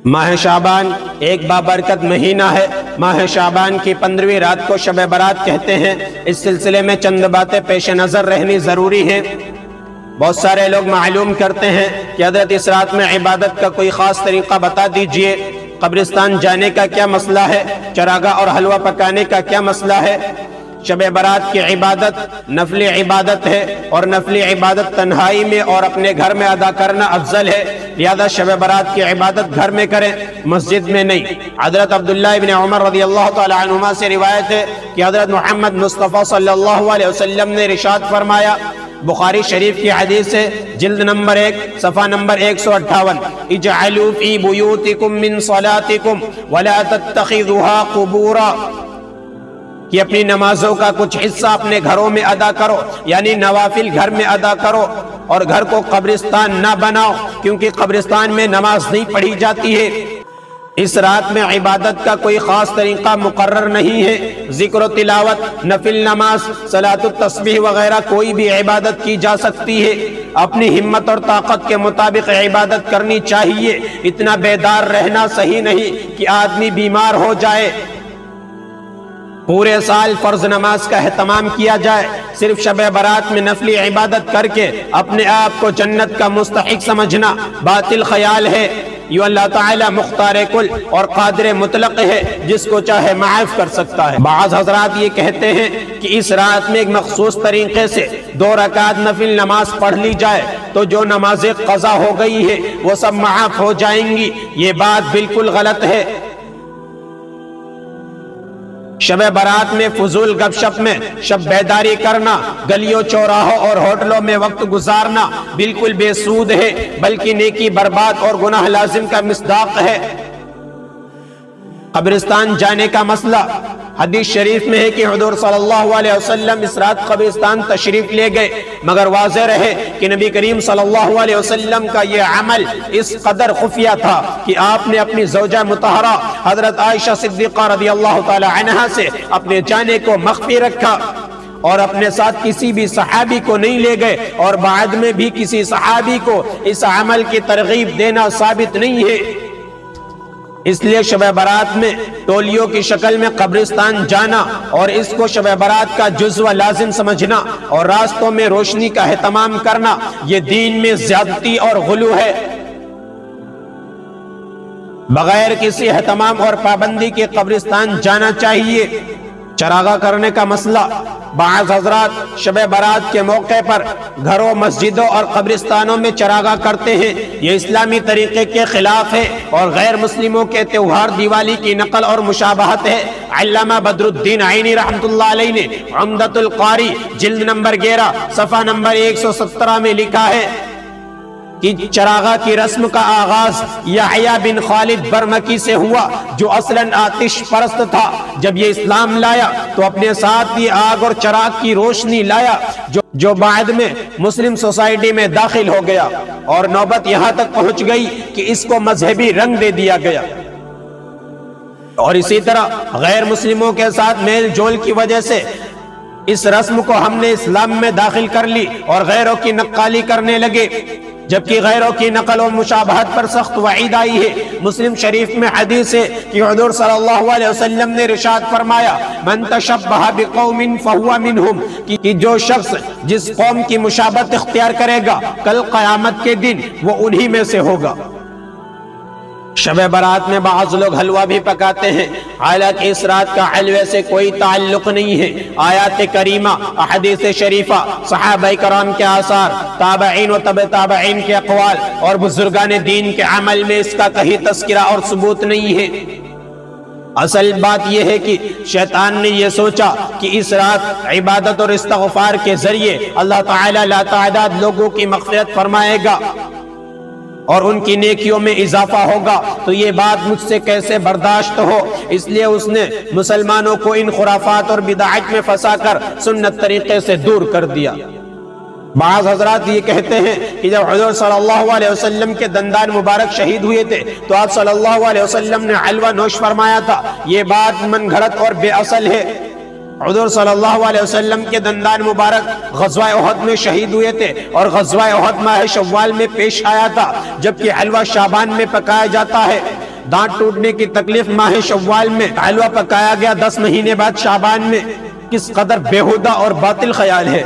ماہ شعبان ایک بابرکت مہینہ ہے۔ ماہ شعبان کی 15ویں رات کو شب برات کہتے ہیں۔ اس سلسلے میں چند باتیں پیش نظر رہنی ضروری ہیں۔ بہت سارے لوگ معلوم کرتے ہیں کہ حضرت اس رات میں عبادت کا کوئی خاص طریقہ بتا دیجئے، قبرستان جانے کا کیا مسئلہ ہے، چراغاہ اور حلوہ پکانے کا کیا مسئلہ ہے۔ شب برات کی عبادت نفل عبادت ہے، اور نفل عبادت تنہائی میں اور اپنے گھر میں ادا کرنا افضل ہے، لہذا شب برات کی عبادت گھر میں کریں، مسجد میں نہیں۔ حضرت عبداللہ ابن عمر رضی اللہ تعالی عنہما سے روایت ہے کہ حضرت محمد مصطفیٰ صلی اللہ علیہ وسلم نے ارشاد فرمایا، بخاری شریف کی حدیث ہے، جلد نمبر 1 صفحہ نمبر 158، اجعلوا فی بیوتکم من صلاتکم ولا تتخذوها قبورا، کہ اپنی نمازوں کا کچھ حصہ اپنے گھروں میں ادا کرو، یعنی نوافل گھر میں ادا کرو، اور گھر کو قبرستان نہ بناؤ، کیونکہ قبرستان میں نماز نہیں پڑھی جاتی ہے۔ اس رات میں عبادت کا کوئی خاص طریقہ مقرر نہیں ہے، ذکر و تلاوت، نفل نماز، صلاۃ التسبیح وغیرہ کوئی بھی عبادت کی جا سکتی ہے۔ اپنی ہمت اور طاقت کے مطابق عبادت کرنی چاہیے، اتنا بیدار رہنا صحیح نہیں کہ آدمی بیمار ہو جائے۔ پورے سال فرض نماز کا اہتمام کیا جائے، صرف شب برات میں نفلی عبادت کر کے اپنے آپ کو جنت کا مستحق سمجھنا باطل خیال ہے۔ یہ اللہ تعالی مختار کل اور قادر مطلق ہے، جس کو چاہے معاف کر سکتا ہے۔ بعض حضرات یہ کہتے ہیں کہ اس رات میں ایک مخصوص طریقے سے 2 رکعت نفل نماز پڑھ لی جائے تو جو نمازیں قضا ہو گئی ہے وہ سب معاف ہو جائیں گی۔ یہ بات بالکل غلط ہے۔ شب برات میں فضول گپ شپ میں شب بیداری کرنا، گلیوں چوراہوں اور ہوٹلوں میں وقت گزارنا بالکل بے سود ہے، بلکہ نیکی برباد اور گناہ لازم کا مصداق ہے۔ قبرستان جانے کا مسئلہ، حدیث شریف میں ہے کہ حضور صلی اللہ علیہ وسلم اس رات قبرستان تشریف لے گئے، مگر واضح رہے کہ نبی کریم صلی اللہ علیہ وسلم کا یہ عمل اس قدر خفیہ تھا کہ آپ نے اپنی زوجہ مطہرہ حضرت عائشہ صدیقہ رضی اللہ تعالی عنہا سے اپنے جانے کو مخفی رکھا، اور اپنے ساتھ کسی بھی صحابی کو نہیں لے گئے، اور بعد میں بھی کسی صحابی کو اس عمل کی ترغیب دینا ثابت نہیں ہے۔ اس لیے شب برات میں ٹولیوں کی شکل میں قبرستان جانا اور اس کو شب برات کا جزو لازم سمجھنا اور راستوں میں روشنی کا اہتمام کرنا، یہ دین میں زیادتی اور غلو ہے۔ بغیر کسی اہتمام اور پابندی کے قبرستان جانا چاہیے۔ چراغاہ کرنے کا مسئلہ، بعض حضرات شب برات کے موقع پر گھروں، مسجدوں اور قبرستانوں میں چراغاہ کرتے ہیں، یہ اسلامی طریقے کے خلاف ہے اور غیر مسلموں کے تہوار دیوالی کی نقل اور مشابہت ہے۔ علامہ بدر الدین عینی رحمۃ اللہ علیہ نے عمدۃ القاری جلد نمبر 11 صفحہ نمبر 117 میں لکھا ہے کہ چراغاہ کی رسم کا آغاز یحییٰ بن خالد برمکی سے ہوا، جو اصلاً آتش پرست تھا۔ جب یہ اسلام لایا تو اپنے ساتھ یہ آگ اور چراغ کی روشنی لایا، جو بعد میں مسلم سوسائٹی میں داخل ہو گیا، اور نوبت یہاں تک پہنچ گئی کہ اس کو مذہبی رنگ دے دیا گیا۔ اور اسی طرح غیر مسلموں کے ساتھ میل جول کی وجہ سے اس رسم کو ہم نے اسلام میں داخل کر لی اور غیروں کی نقالی کرنے لگے، جبکہ غیروں کی نقل و مشابہت پر سخت وعید آئی ہے۔ مسلم شریف میں حدیث ہے کہ حضور صلی اللہ علیہ وسلم نے ارشاد فرمایا، من تشبہ بقوم فہو منہم، کہ جو شخص جس قوم کی مشابہت اختیار کرے گا کل قیامت کے دن وہ انہی میں سے ہوگا۔ شب برات میں بعض لوگ حلوہ بھی پکاتے ہیں، حالانکہ اس رات کا حلوے سے کوئی تعلق نہیں ہے۔ آیات کریمہ، احادیث شریفہ، صحابہ کرام کے آثار، تابعین و تبع تابعین کے اقوال اور بزرگان دین کے عمل میں اس کا کہیں تذکرہ اور ثبوت نہیں ہے۔ اصل بات یہ ہے کہ شیطان نے یہ سوچا کہ اس رات عبادت اور استغفار کے ذریعے اللہ تعالی لا تعداد لوگوں کی مغفرت فرمائے گا اور ان کی نیکیوں میں اضافہ ہوگا، تو یہ بات مجھ سے کیسے برداشت ہو۔ اس لیے اس نے مسلمانوں کو ان خرافات اور بدعات میں پھنسا کر سنت طریقے سے دور کر دیا۔ بعض حضرات یہ کہتے ہیں کہ جب حضور صلی اللہ علیہ وسلم کے دندان مبارک شہید ہوئے تھے تو آپ صلی اللہ علیہ وسلم نے حلوہ نوش فرمایا تھا، یہ بات من گھڑت اور بے اصل ہے۔ حضور صلی اللہ علیہ وسلم کے دندان مبارک غزوہ احد میں شہید ہوئے تھے اور غزوہ احد ماہ شوال میں پیش آیا تھا، جبکہ حلوہ شعبان میں پکایا جاتا ہے۔ دانت ٹوٹنے کی تکلیف ماہ شوال میں، حلوہ پکایا گیا 10 مہینے بعد شعبان میں، کس قدر بیہودہ اور باطل خیال ہے۔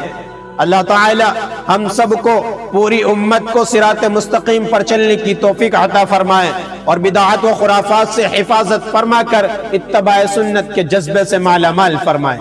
اللہ تعالی ہم سب کو، پوری امت کو صراط مستقیم پر چلنے کی توفیق عطا فرمائے اور بدعات و خرافات سے حفاظت فرما کر اتباع سنت کے جذبے سے مالا مال فرمائے۔